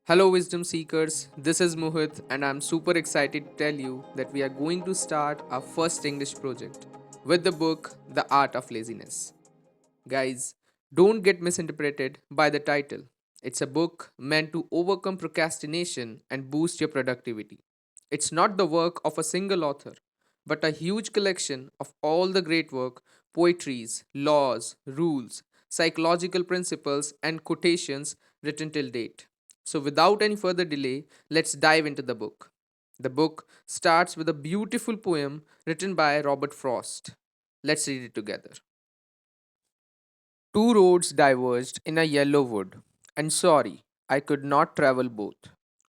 Hello, wisdom seekers. This is Mohit, and I'm super excited to tell you that we are going to start our first English project with the book The Art of Laziness. Guys, don't get misinterpreted by the title. It's a book meant to overcome procrastination and boost your productivity. It's not the work of a single author, but a huge collection of all the great work, poetries, laws, rules, psychological principles, and quotations written till date. So, without any further delay, let's dive into the book. The book starts with a beautiful poem written by Robert Frost. Let's read it together. Two roads diverged in a yellow wood, and sorry, I could not travel both.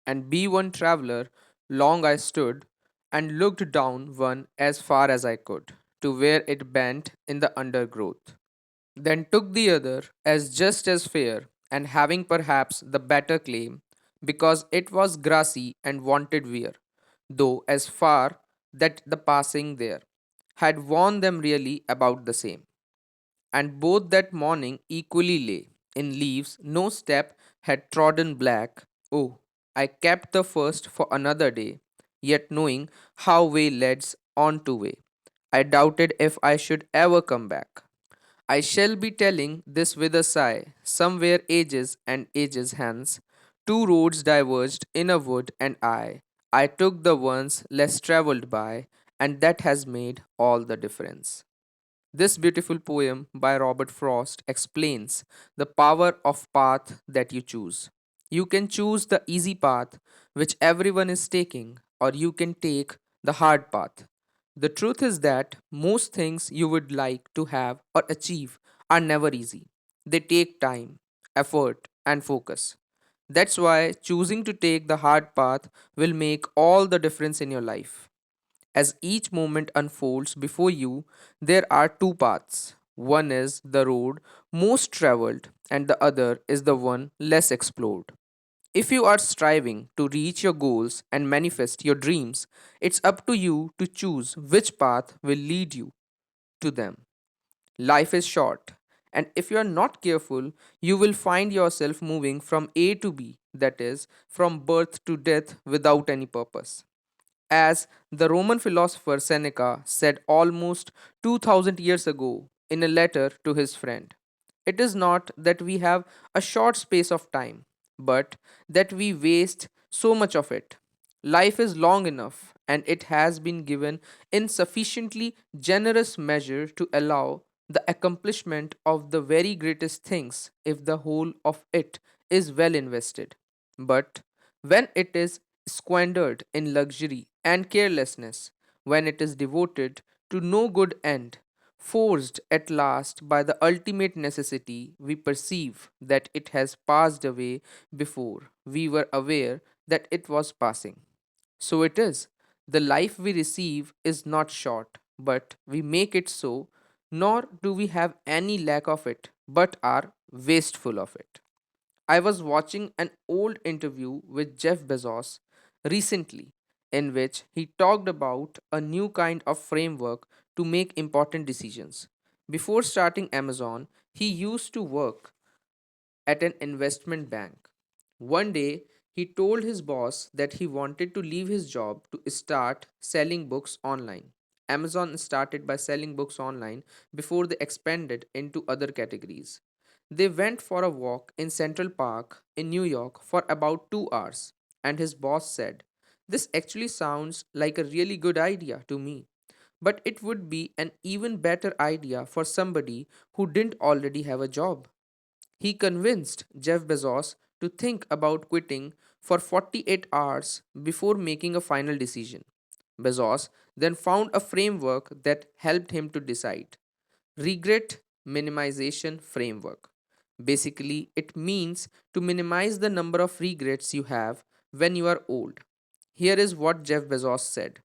And be one traveller, long I stood, and looked down one as far as I could, to where it bent in the undergrowth. Then took the other as just as fair, and having perhaps the better claim, because it was grassy and wanted wear, though as far that the passing there had worn them really about the same and both that morning equally lay in leaves no step had trodden black. Oh, I kept the first for another day, yet knowing how way leads on to way, I doubted if I should ever come back. I shall be telling this with a sigh, somewhere ages and ages hence. Two roads diverged in a wood, and I took the ones less travelled by, and that has made all the difference. This beautiful poem by Robert Frost explains the power of path that you choose. You can choose the easy path which everyone is taking or you can take the hard path. The truth is that most things you would like to have or achieve are never easy. They take time, effort and focus. That's why choosing to take the hard path will make all the difference in your life. As each moment unfolds before you, there are two paths. One is the road most traveled, and the other is the one less explored. If you are striving to reach your goals and manifest your dreams, it's up to you to choose which path will lead you to them. Life is short, and if you are not careful, you will find yourself moving from A to B, that is, from birth to death without any purpose. As the Roman philosopher Seneca said almost 2000 years ago in a letter to his friend, it is not that we have a short space of time, but that we waste so much of it. Life is long enough, and it has been given in sufficiently generous measure to allow the accomplishment of the very greatest things if the whole of it is well invested. But when it is squandered in luxury and carelessness, when it is devoted to no good end, forced at last by the ultimate necessity, we perceive that it has passed away before we were aware that it was passing. So it is. The life we receive is not short, but we make it so, nor do we have any lack of it, but are wasteful of it. I was watching an old interview with Jeff Bezos recently, in which he talked about a new kind of framework to make important decisions. Before starting Amazon, he used to work at an investment bank. One day, he told his boss that he wanted to leave his job to start selling books online. Amazon started by selling books online before they expanded into other categories. They went for a walk in Central Park in New York for about 2 hours, and his boss said, "This actually sounds like a really good idea to me, but it would be an even better idea for somebody who didn't already have a job." He convinced Jeff Bezos to think about quitting for 48 hours before making a final decision. Bezos then found a framework that helped him to decide. Regret minimization framework. Basically, it means to minimize the number of regrets you have when you are old. Here is what Jeff Bezos said: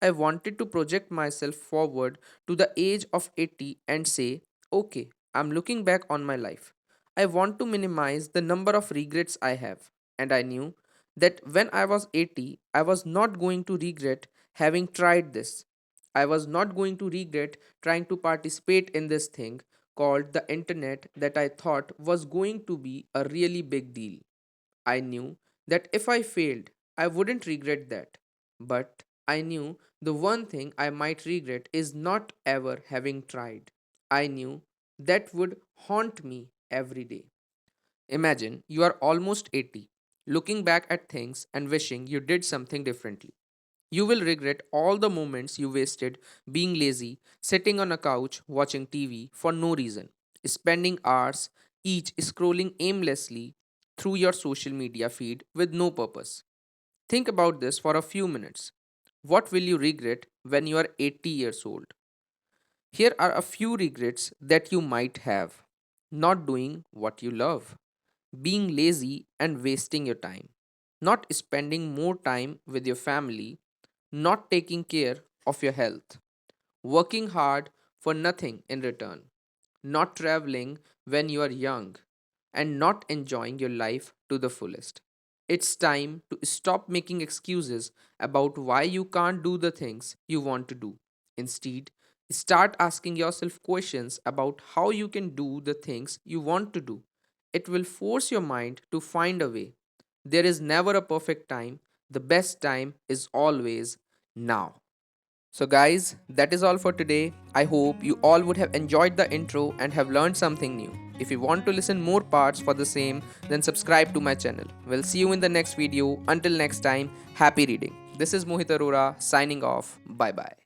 I wanted to project myself forward to the age of 80 and say, okay, I'm looking back on my life. I want to minimize the number of regrets I have. And I knew that when I was 80, I was not going to regret having tried this. I was not going to regret trying to participate in this thing called the internet that I thought was going to be a really big deal. I knew that if I failed, I wouldn't regret that. But I knew the one thing I might regret is not ever having tried. I knew that would haunt me every day. Imagine you are almost 80, looking back at things and wishing you did something differently. You will regret all the moments you wasted being lazy, sitting on a couch watching TV for no reason, spending hours each scrolling aimlessly through your social media feed with no purpose. Think about this for a few minutes. What will you regret when you are 80 years old? Here are a few regrets that you might have: not doing what you love, being lazy and wasting your time, not spending more time with your family, not taking care of your health, working hard for nothing in return, not traveling when you are young, and not enjoying your life to the fullest. It's time to stop making excuses about why you can't do the things you want to do. Instead, start asking yourself questions about how you can do the things you want to do. It will force your mind to find a way. There is never a perfect time, the best time is always now. So, guys, that is all for today. I hope you all would have enjoyed the intro and have learned something new. If you want to listen more parts for the same, then subscribe to my channel. We'll see you in the next video. Until next time, happy reading. This is Mohit Arora signing off. Bye bye.